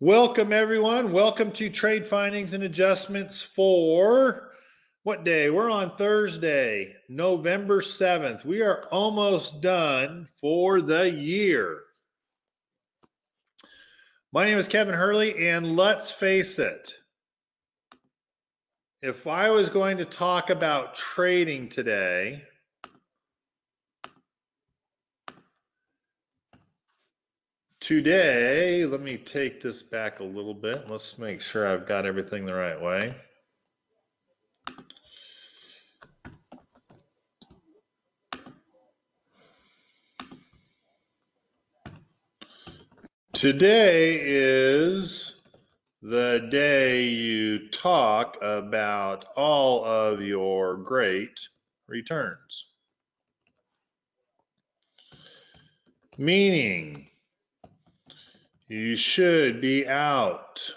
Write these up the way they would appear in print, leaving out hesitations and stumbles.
Welcome everyone. Welcome to Trade Findings and Adjustments for what day? We're on Thursday, November 7th. We are almost done for the year. My name is Kevin Hurley, and let's face it, if I was going to talk about trading today, let me take this back a little bit. Let's make sure I've got everything the right way. Today is the day you talk about all of your great returns. Meaning, you should be out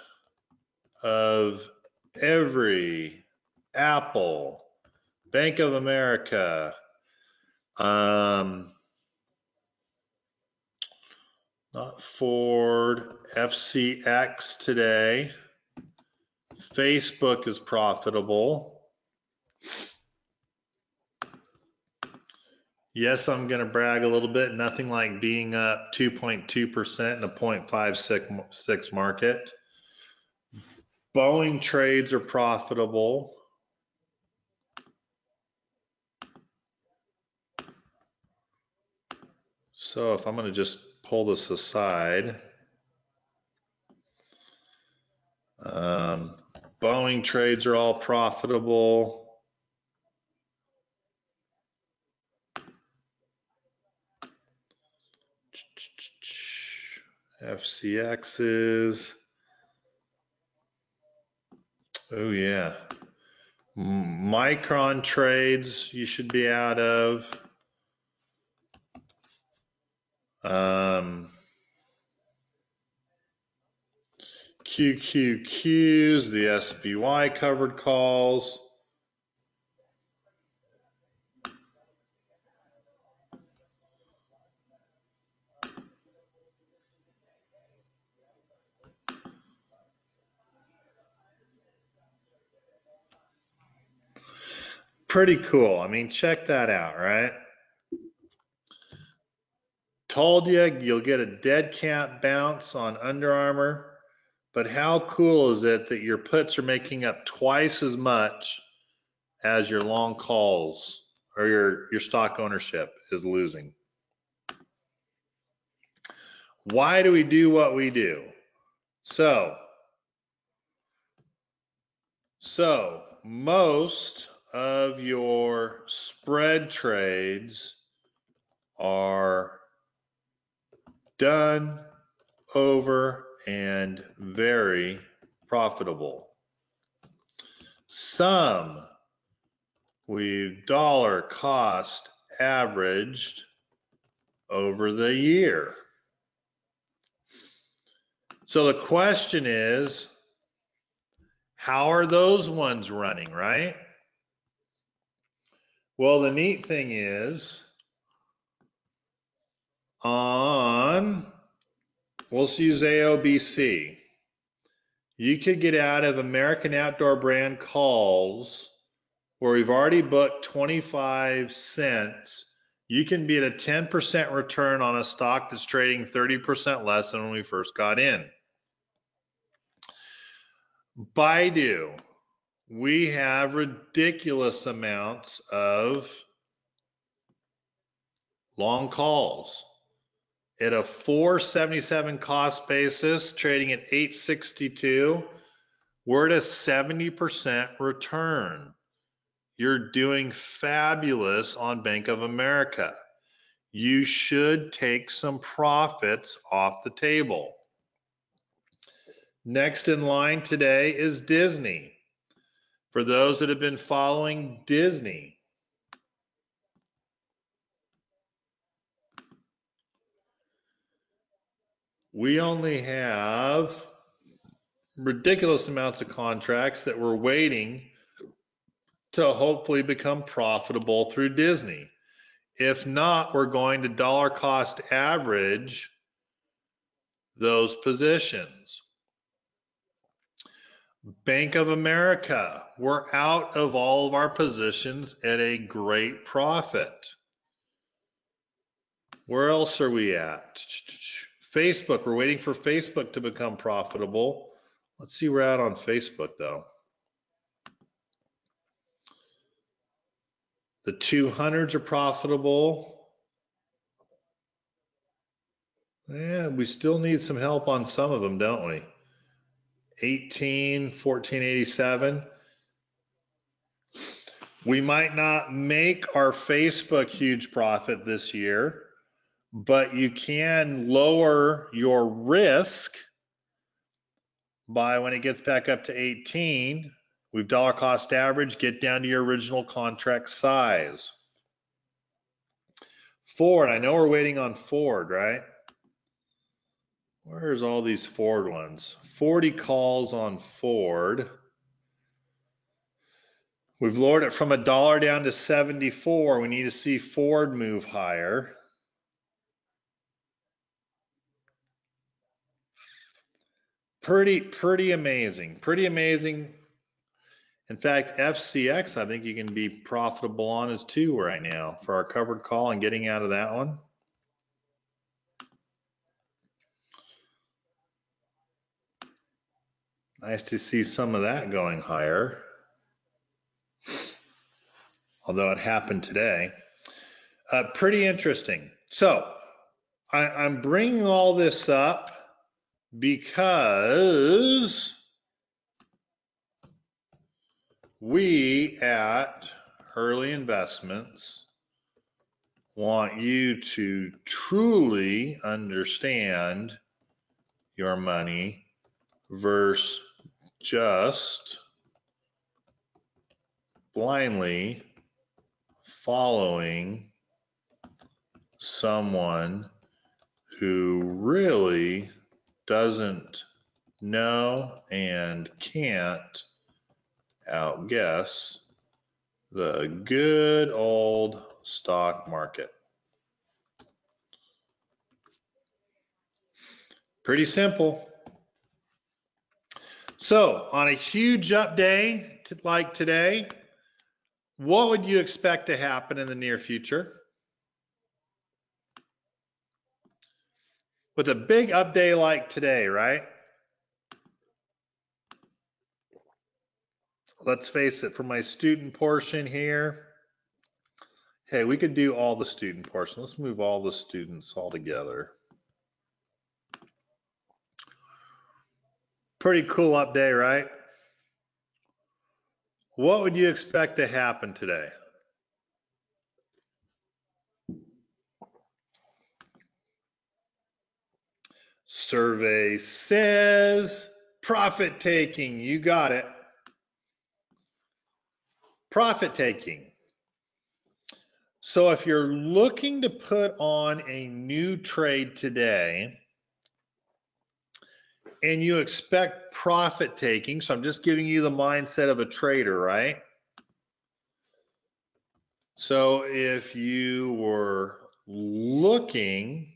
of every Apple, Bank of America, not Ford, FCX today. Facebook is profitable. Yes, I'm going to brag a little bit. Nothing like being up 2.2% in a 0.56 market. Boeing trades are profitable. So if I'm going to just pull this aside, Boeing trades are all profitable. FCXs. Oh yeah. Micron trades you should be out of. QQQs, the SBY covered calls. Pretty cool. I mean, check that out, right? Told you you'll get a dead cat bounce on Under Armour, but how cool is it that your puts are making up twice as much as your long calls or your stock ownership is losing? Why do we do what we do? So most of your spread trades are done, over, and very profitable. Some we've dollar cost averaged over the year. So the question is, how are those ones running, right? Well, the neat thing is, let's use AOBC. You could get out of American Outdoor Brand calls where we've already booked 25 cents. You can be at a 10% return on a stock that's trading 30% less than when we first got in. Baidu, we have ridiculous amounts of long calls at a 477 cost basis, trading at 862. We're at a 70% return. You're doing fabulous on Bank of America. You should take some profits off the table. Next in line today is Disney. For those that have been following Disney, we only have ridiculous amounts of contracts that we're waiting to hopefully become profitable through Disney. If not, we're going to dollar cost average those positions. Bank of America, we're out of all of our positions at a great profit. Where else are we at? Facebook, we're waiting for Facebook to become profitable. Let's see where we're at on Facebook though. The 200s are profitable. Yeah, we still need some help on some of them, don't we? 1487. We might not make our Facebook huge profit this year, but you can lower your risk by when it gets back up to 18. We've dollar cost average, get down to your original contract size. Ford, I know we're waiting on Ford, right? Where's all these Ford ones? 40 calls on Ford. We've lowered it from $1 down to 74. We need to see Ford move higher. Pretty amazing. Pretty amazing. In fact, FCX, I think you can be profitable on as too right now for our covered call and getting out of that one. Nice to see some of that going higher. Although it happened today. Pretty interesting. So I'm bringing all this up because we at Hurley Investments want you to truly understand your money versus just blindly following someone who really doesn't know and can't outguess the good old stock market. Pretty simple. So on a huge up day like today, what would you expect to happen in the near future? With a big up day like today, right? Let's face it, for my student portion here, hey, we could do all the student portion. Let's move all the students all together. Pretty cool up day, right? What would you expect to happen today? Survey says profit taking. You got it. Profit taking. So if you're looking to put on a new trade today and you expect profit taking, so I'm just giving you the mindset of a trader, right? So if you were looking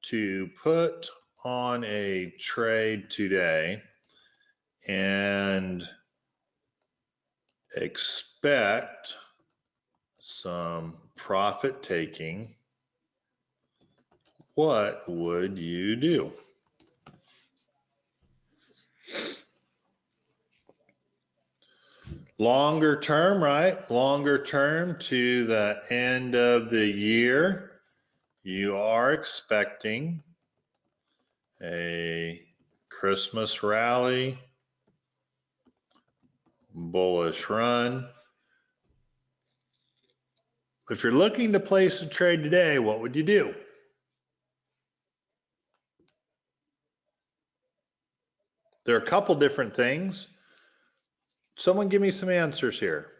to put on a trade today and expect some profit taking, what would you do? Longer term, right? Longer term to the end of the year, you are expecting a Christmas rally, bullish run. If you're looking to place a trade today, what would you do? There are a couple different things. Someone give me some answers here.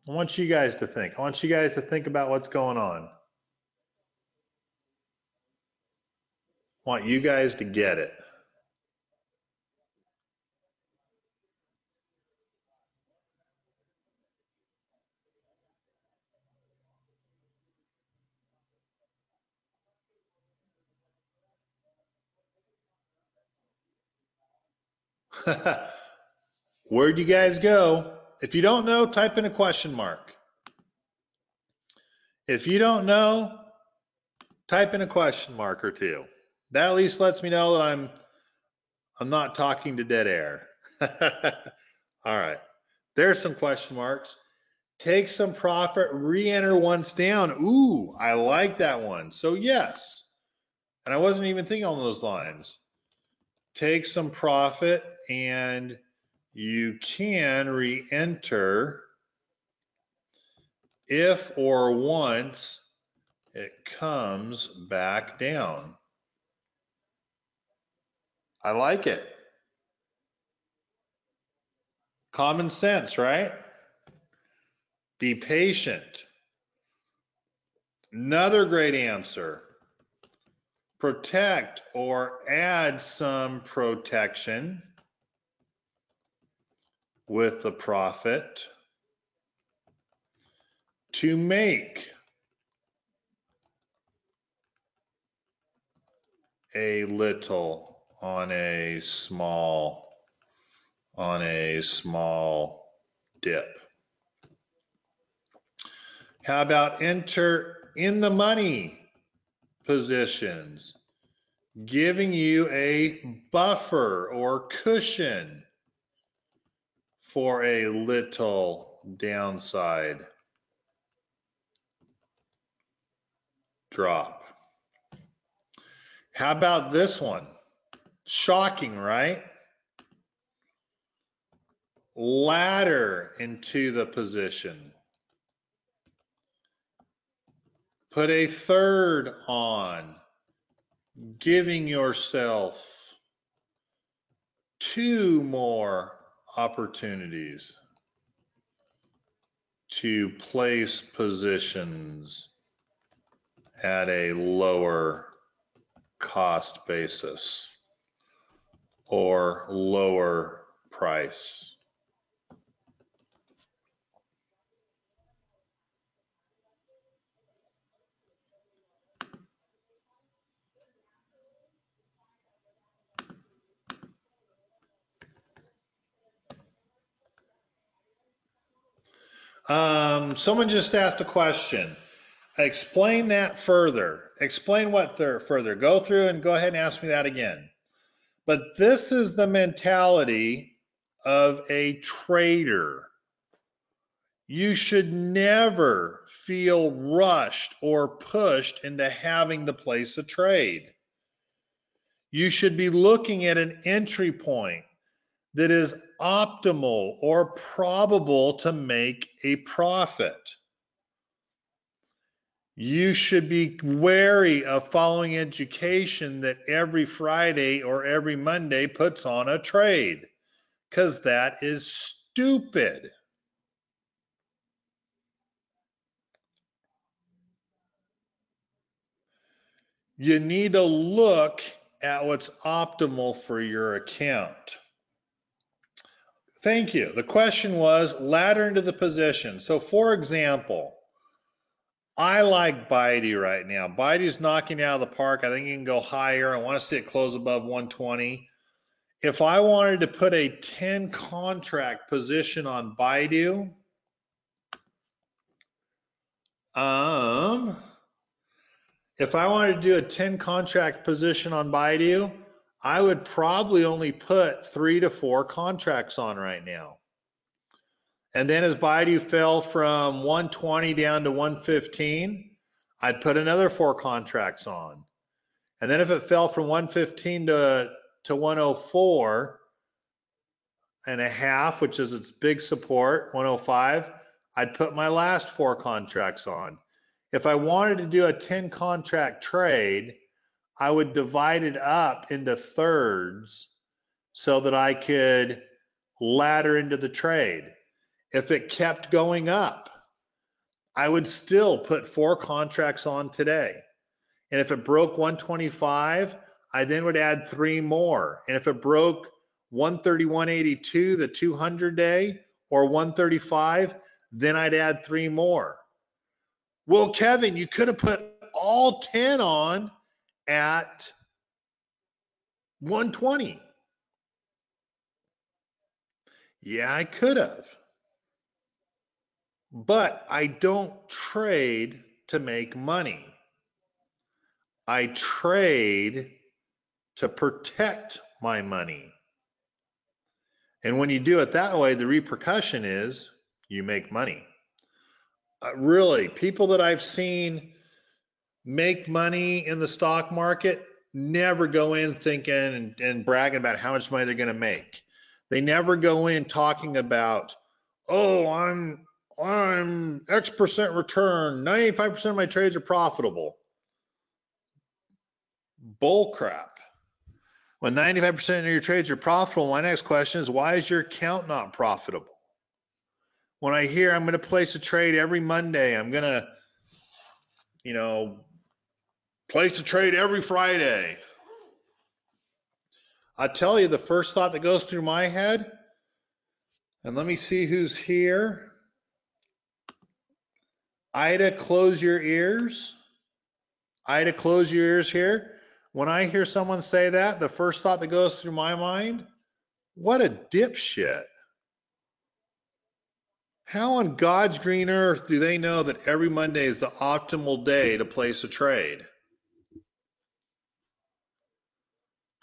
I want you guys to think. I want you guys to think about what's going on. I want you guys to get it. Where'd you guys go? If you don't know, type in a question mark. If you don't know, type in a question mark or two. That at least lets me know that I'm not talking to dead air. All right. There's some question marks. Take some profit, re-enter once down. Ooh, I like that one. So yes. And I wasn't even thinking on those lines. Take some profit and you can re-enter if or once it comes back down. I like it. Common sense, right? Be patient. Another great answer. Protect or add some protection with the profit to make a little on a small dip. How about enter in the money positions, giving you a buffer or cushion for a little downside drop. How about this one? Shocking, right? Ladder into the position. Put a third on, giving yourself 2 more opportunities to place positions at a lower cost basis or lower price. Someone just asked a question. Explain that further. Explain what further. Go through and go ahead and ask me that again. But this is the mentality of a trader. You should never feel rushed or pushed into having to place a trade. You should be looking at an entry point that is optimal or probable to make a profit. You should be wary of following education that every Friday or every Monday puts on a trade, because that is stupid. You need to look at what's optimal for your account. Thank you. The question was ladder into the position. So for example, I like Baidu right now. Baidu's knocking it out of the park. I think it can go higher. I want to see it close above 120. If I wanted to put a 10 contract position on Baidu, if I wanted to do a 10 contract position on Baidu, I would probably only put 3 to 4 contracts on right now. And then as Baidu fell from 120 down to 115, I'd put another 4 contracts on. And then if it fell from 115 to 104 and a half, which is its big support, 105, I'd put my last 4 contracts on. If I wanted to do a 10 contract trade, I would divide it up into thirds so that I could ladder into the trade. If it kept going up, I would still put 4 contracts on today. And if it broke 125, I then would add 3 more. And if it broke 131.82, the 200 day, or 135, then I'd add 3 more. Well, Kevin, you could have put all 10 on at 120. Yeah, I could have. But I don't trade to make money. I trade to protect my money. And when you do it that way, the repercussion is you make money. Really, people that I've seen make money in the stock market never go in thinking and bragging about how much money they're going to make. They never go in talking about, oh, I'm X percent return, 95% of my trades are profitable. Bull crap. When 95% of your trades are profitable, my next question is, why is your account not profitable? When I hear I'm going to place a trade every Monday, I'm going to, place a trade every Friday. I tell you, the first thought that goes through my head, and let me see who's here. Ida, close your ears. Ida, close your ears here. When I hear someone say that, the first thought that goes through my mind, what a dipshit. How on God's green earth do they know that every Monday is the optimal day to place a trade?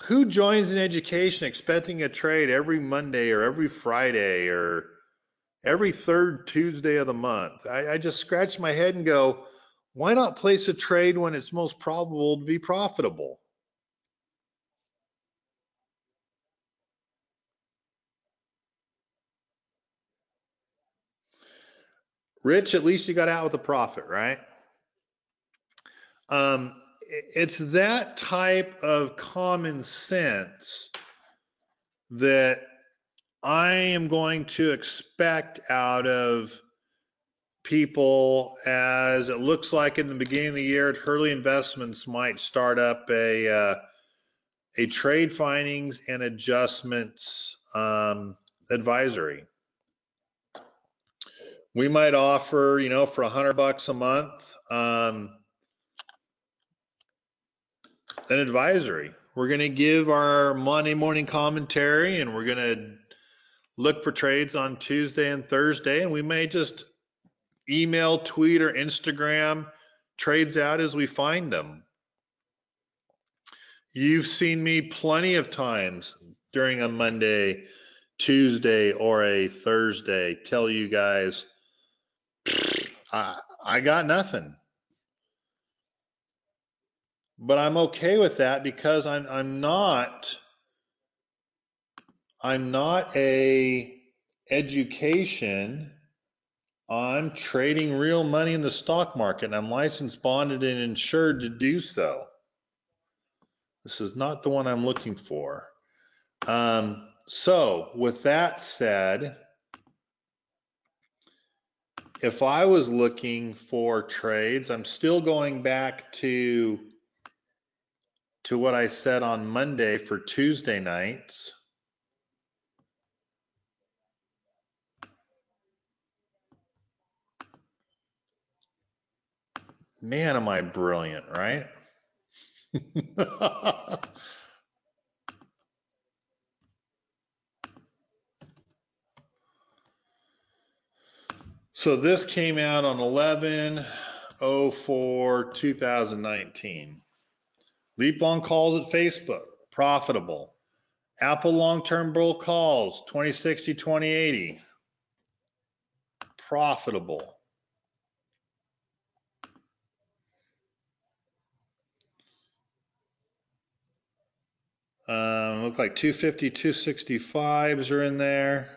Who joins an education expecting a trade every Monday or every Friday or every third Tuesday of the month? I just scratch my head and go, why not place a trade when it's most probable to be profitable? Rich, at least you got out with a profit, right? It's that type of common sense that I am going to expect out of people, as it looks like in the beginning of the year, Hurley Investments might start up a trade findings and adjustments advisory. We might offer, for $100 a month, an advisory. We're going to give our Monday morning commentary, and we're going to look for trades on Tuesday and Thursday, and we may just email, tweet, or Instagram trades out as we find them. You've seen me plenty of times during a Monday, Tuesday, or a Thursday tell you guys, I got nothing. But I'm okay with that because I'm not a education. I'm trading real money in the stock market, and I'm licensed, bonded, and insured to do so. This is not the one I'm looking for. So with that said, if I was looking for trades, I'm still going back to what I said on Monday for Tuesday nights. Man, am I brilliant, right? So this came out on 11/04/2019. Leap long calls at Facebook, profitable. Apple long-term bull calls, 2060, 2080, profitable. Look like 250, 265s are in there.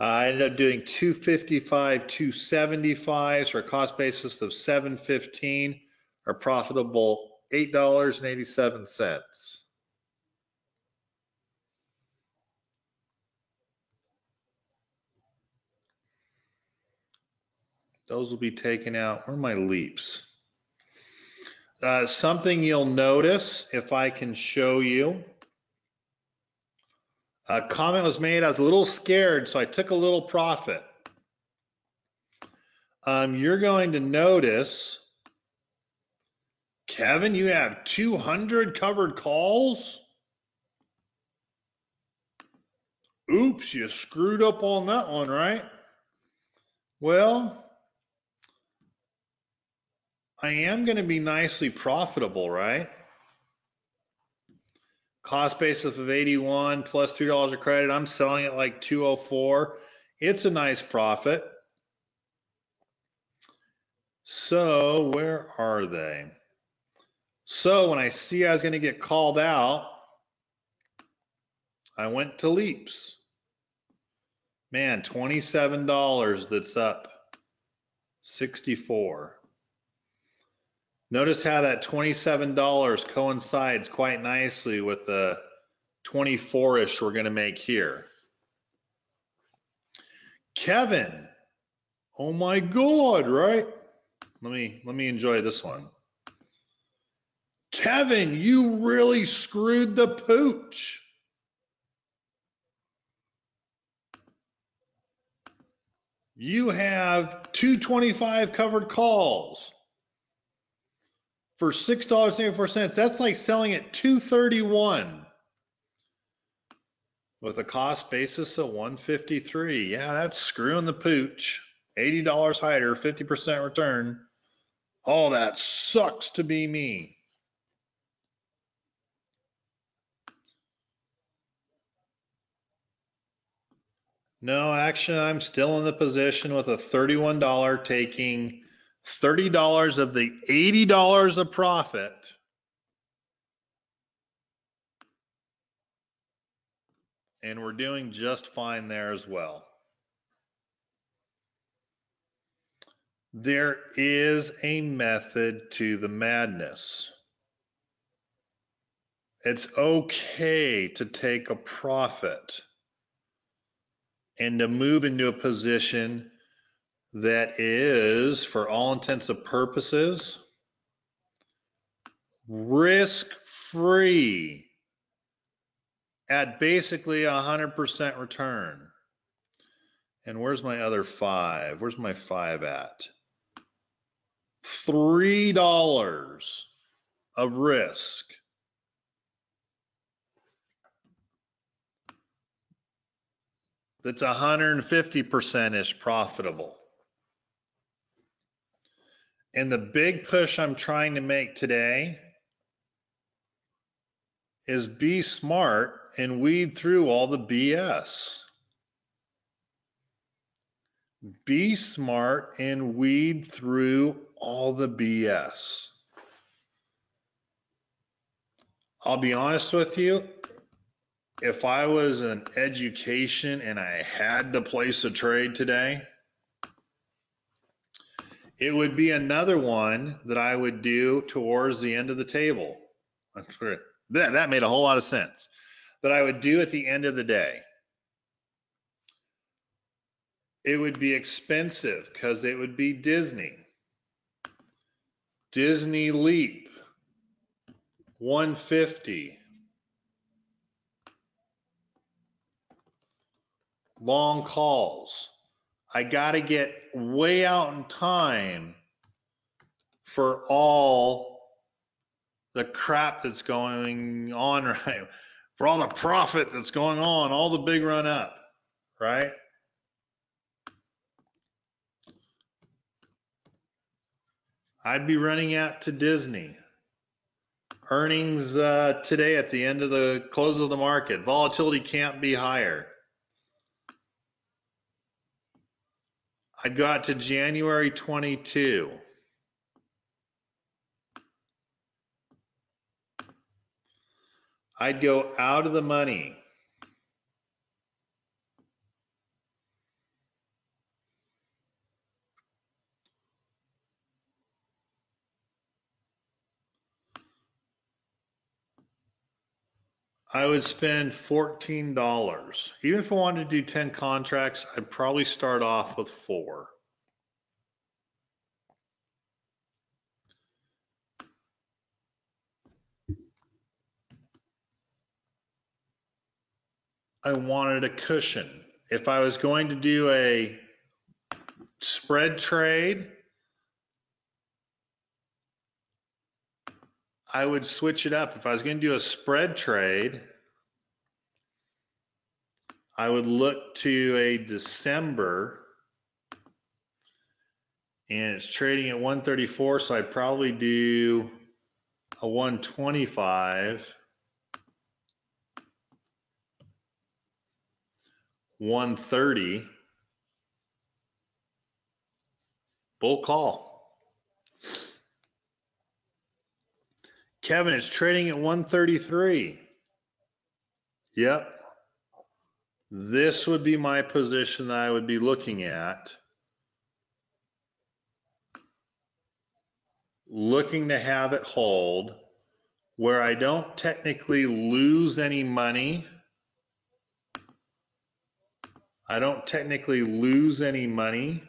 I ended up doing 255, 275s for a cost basis of $7.15, or profitable $8.87. Those will be taken out. Where are my leaps? Something you'll notice, if I can show you. A comment was made, I was a little scared, so I took a little profit. You're going to notice, Kevin, you have 200 covered calls? Oops, you screwed up on that one, right? Well, I am going to be nicely profitable, right? Cost basis of 81 plus $3 of credit. I'm selling it like 204. It's a nice profit. So where are they? So when I see I was going to get called out, I went to Leaps. Man, $27, that's up 64. Notice how that $27 coincides quite nicely with the 24-ish we're going to make here. Kevin, oh my God, right? Let me enjoy this one. Kevin, you really screwed the pooch. You have 225 covered calls for $6.84. That's like selling at $231 with a cost basis of $153. Yeah, that's screwing the pooch. $80 higher, 50% return. Oh, that sucks to be me. No, actually, I'm still in the position with a $31 taking $30 of the $80 of profit. And we're doing just fine there as well. There is a method to the madness. It's okay to take a profit and to move into a position that is, for all intents and purposes, risk-free at basically 100% return. And where's my other 5? Where's my 5 at? $3 of risk. That's 150%-ish profitable. And the big push I'm trying to make today is be smart and weed through all the BS. Be smart and weed through all the BS. I'll be honest with you, if I was in education and I had to place a trade today, it would be another one that I would do towards the end of the table. That made a whole lot of sense. That I would do at the end of the day. It would be expensive because it would be Disney. Disney Leap, 150. Long calls. I got to get way out in time for all the crap that's going on, right? For all the profit that's going on, all the big run up, right? I'd be running out to Disney. Earnings today at the end of the close of the market. Volatility can't be higher. I'd go out to January 22. I'd go out of the money. I would spend $14. Even if I wanted to do 10 contracts, I'd probably start off with 4. I wanted a cushion. If I was going to do a spread trade, I would switch it up. If I was going to do a spread trade, I would look to a December, and it's trading at 134, so I'd probably do a 125, 130, bull call. Kevin, it's trading at 133. Yep. This would be my position that I would be looking at. Looking to have it hold where I don't technically lose any money. I don't technically lose any money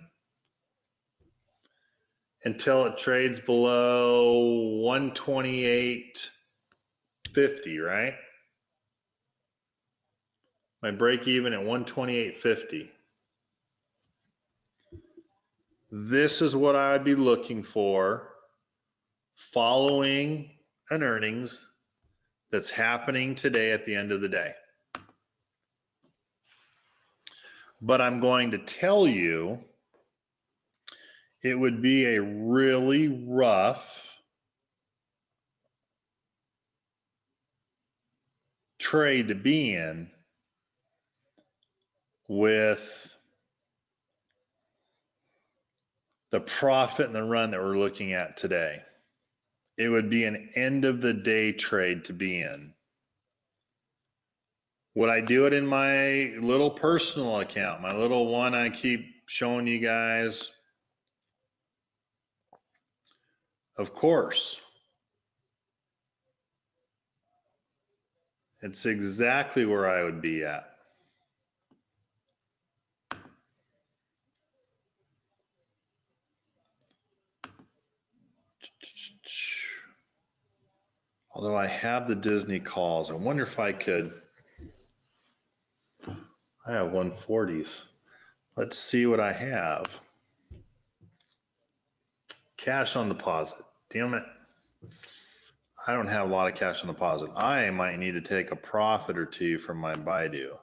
until it trades below 128.50, right? My break even at 128.50. This is what I would be looking for following an earnings that's happening today at the end of the day. But I'm going to tell you it would be a really rough trade to be in with the profit and the run that we're looking at today. It would be an end of the day trade to be in. Would I do it in my little personal account, my little one I keep showing you guys? Of course. It's exactly where I would be at. Although I have the Disney calls, I wonder if I could. I have 140s. Let's see what I have. Cash on deposit. Damn it. I don't have a lot of cash on deposit. I might need to take a profit or two from my Baidu,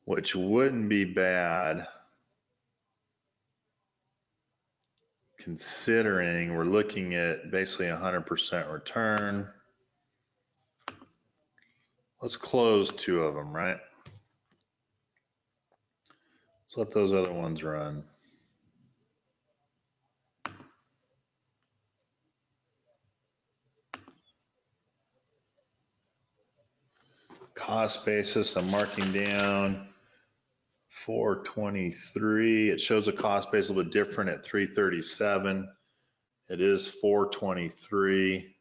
which wouldn't be bad considering we're looking at basically 100% return. Let's close two of them, right? Let's let those other ones run. Cost basis, I'm marking down 423. It shows a cost base a little bit different at 337. It is 423.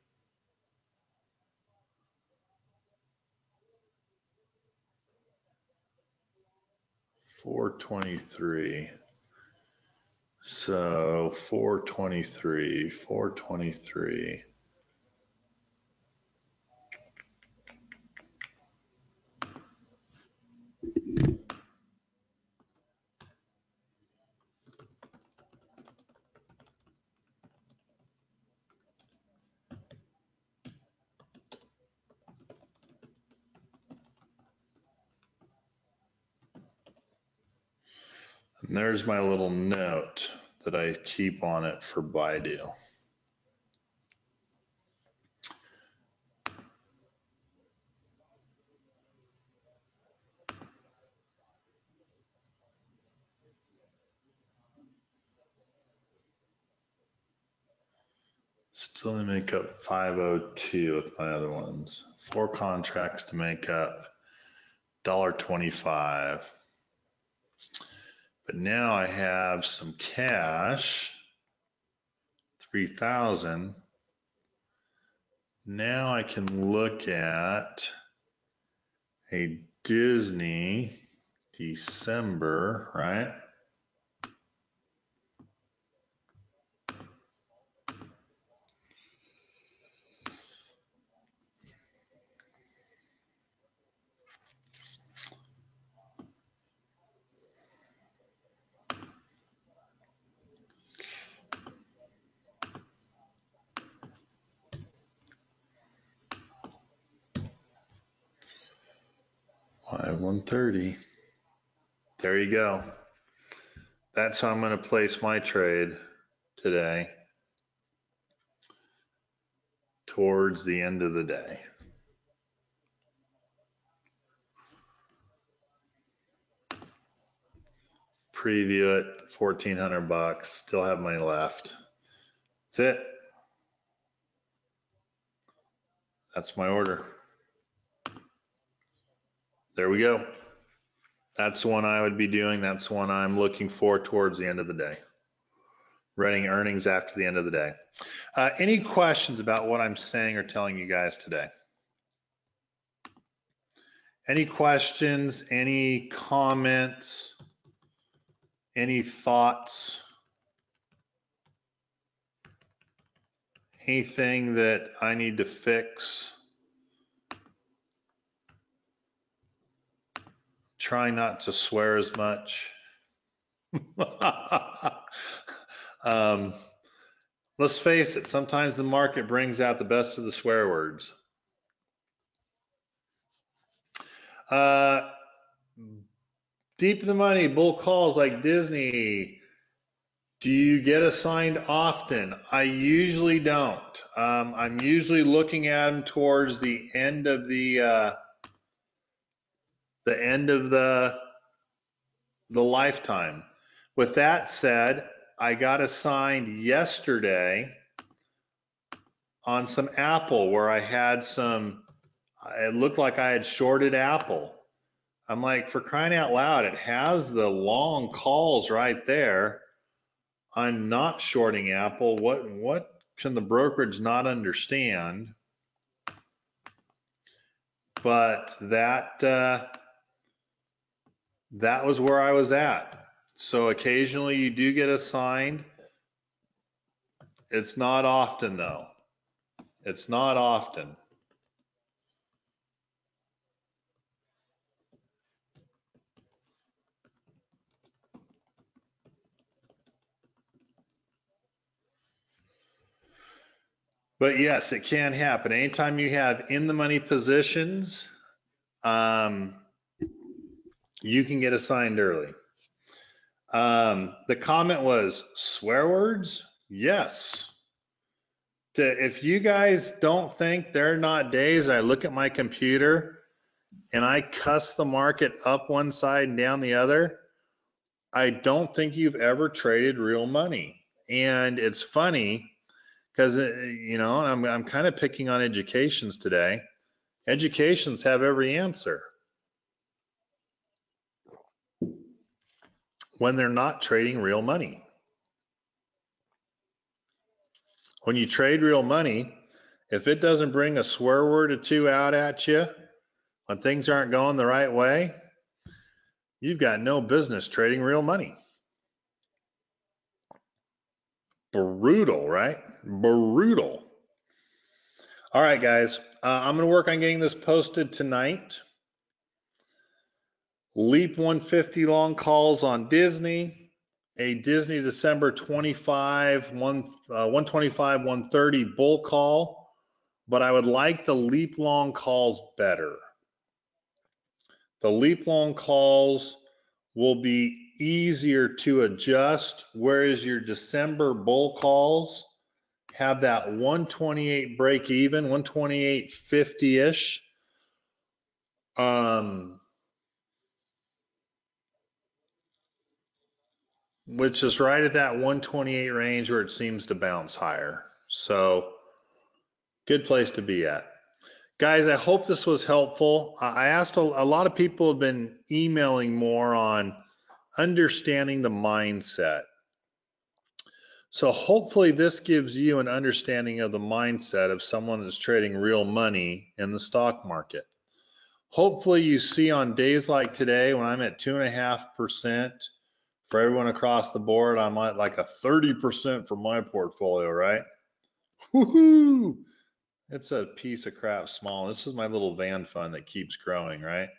So 423. And there's my little note that I keep on it for Baidu. Still only make up 502 with my other ones. 4 contracts to make up $1.25. But now I have some cash, 3,000. Now I can look at a Disney December, right? 5/130. There you go. That's how I'm going to place my trade today towards the end of the day. Preview it, 1,400 bucks. Still have money left. That's it. That's my order. There we go. That's the one I would be doing. That's the one I'm looking for towards the end of the day. Running earnings after the end of the day. Any questions about what I'm saying or telling you guys today? Any questions? Any comments? Any thoughts? Anything that I need to fix? Try not to swear as much. Let's face it, sometimes the market brings out the best of the swear words. Deep in the money, bull calls like Disney. Do you get assigned often? I usually don't. I'm usually looking at them towards the end of the lifetime. With that said, I got assigned yesterday on some Apple where I had some, it looked like I had shorted Apple. I'm like, for crying out loud, it has the long calls right there. I'm not shorting Apple. What can the brokerage not understand? But that was where I was at. So occasionally you do get assigned. It's not often though. It's not often. But yes, it can happen. Anytime you have in the money positions, you can get assigned early. The comment was swear words? Yes. If you guys don't think there are not days I look at my computer and I cuss the market up one side and down the other, I don't think you've ever traded real money. And it's funny because, you know, I'm kind of picking on educations today. Educations have every answer when they're not trading real money. When you trade real money, if it doesn't bring a swear word or two out at you when things aren't going the right way, you've got no business trading real money. Brutal, right? Brutal. All right, guys, I'm going to work on getting this posted tonight. Leap 150 long calls on Disney, a Disney December 25, 125, 130 bull call, but I would like the leap long calls better. The leap long calls will be easier to adjust, whereas your December bull calls have that 128 break even, 128.50-ish. Which is right at that 128 range where it seems to bounce higher. So good place to be at. Guys, I hope this was helpful. I asked a lot of people have been emailing more on understanding the mindset. So hopefully this gives you an understanding of the mindset of someone that's trading real money in the stock market. Hopefully you see on days like today when I'm at 2.5%, for everyone across the board, I'm at like a 30% for my portfolio, right? Woohoo! It's a piece of crap small. This is my little van fund that keeps growing, right?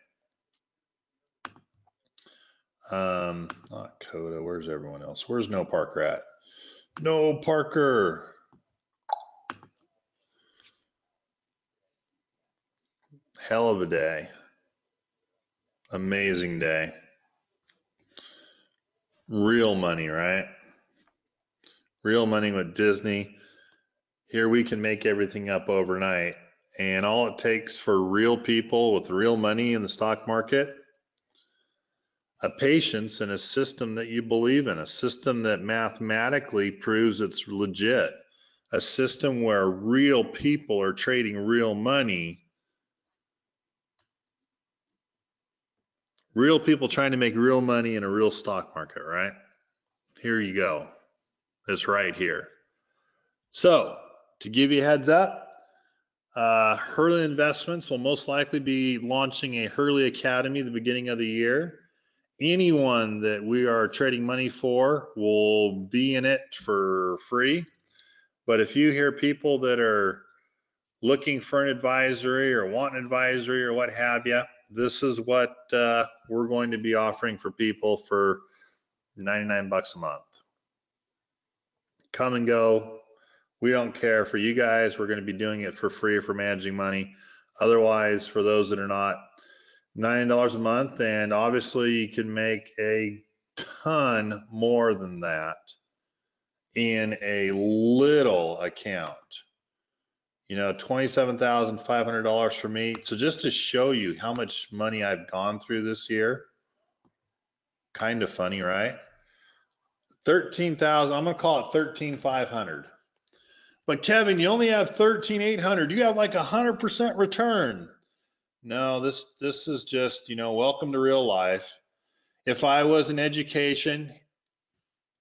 Not Coda. Where's everyone else? Where's No Parker at? No Parker. Hell of a day. Amazing day. Real money, right? Real money with Disney. Here we can make everything up overnight. And all it takes for real people with real money in the stock market, a patience and a system that you believe in, a system that mathematically proves it's legit, a system where real people are trading real money, real people trying to make real money in a real stock market, right? Here you go. It's right here. So, to give you a heads up, Hurley Investments will most likely be launching a Hurley Academy at the beginning of the year. Anyone that we are trading money for will be in it for free. But if you hear people that are looking for an advisory or want an advisory or what have you, this is what we're going to be offering for people for 99 bucks a month. Come and go. We don't care. For you guys, we're going to be doing it for free for managing money. Otherwise, for those that are not, $90 a month, and obviously you can make a ton more than that in a little account. You know, $27,500 for me. So just to show you how much money I've gone through this year, kind of funny, right? 13,000, I'm going to call it 13,500. But Kevin, you only have 13,800. You have like 100% return. No, this is just, you know, welcome to real life. If I was in education,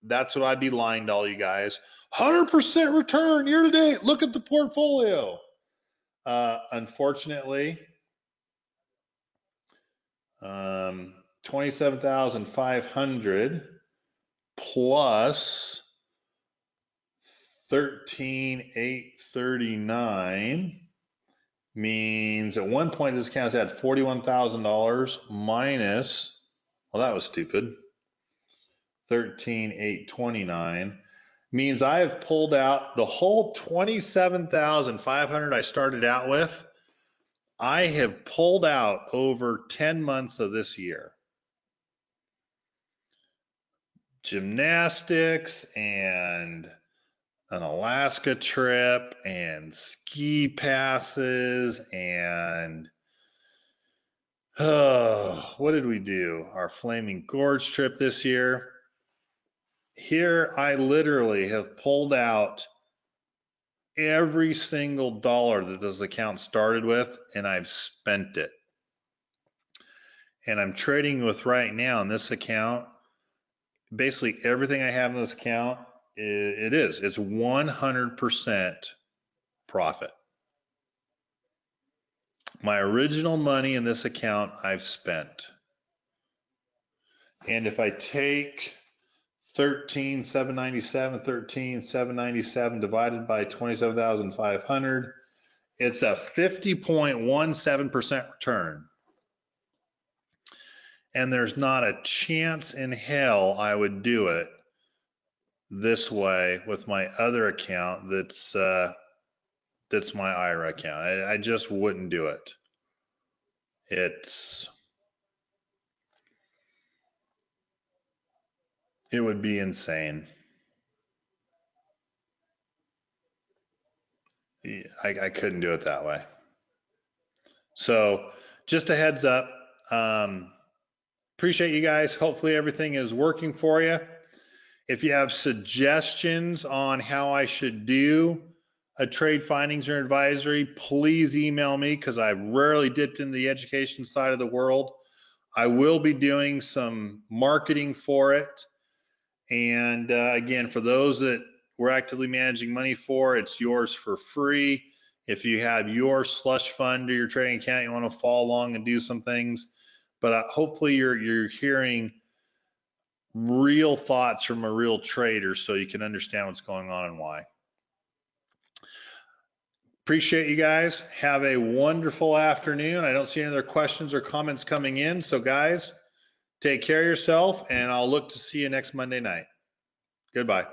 that's what I'd be lying to all you guys. 100% return year to date. Look at the portfolio. Unfortunately, 27,500 plus 13,839 means at one point this account had $41,000 minus, well, that was stupid, 13,829 means I have pulled out the whole 27,500 I started out with. I have pulled out over 10 months of this year. Gymnastics and an Alaska trip and ski passes and what did we do? Our Flaming Gorge trip this year. Here I literally have pulled out every single dollar that this account started with, and I've spent it. And I'm trading with right now in this account, basically everything I have in this account, it's 100% profit. My original money in this account I've spent. And if I take 13,797 divided by 27,500, it's a 50.17% return. And there's not a chance in hell I would do it this way with my other account that's my IRA account. I just wouldn't do it. It would be insane. I couldn't do it that way. So just a heads up. Appreciate you guys. Hopefully everything is working for you. If you have suggestions on how I should do a trade findings or advisory, please email me because I've rarely dipped into the education side of the world. I will be doing some marketing for it. And again, for those that we're actively managing money for, it's yours for free. If you have your slush fund or your trading account, you want to follow along and do some things. But hopefully you're hearing real thoughts from a real trader so you can understand what's going on and why. Appreciate you guys. Have a wonderful afternoon. I don't see any other questions or comments coming in. So guys, take care of yourself, and I'll look to see you next Monday night. Goodbye.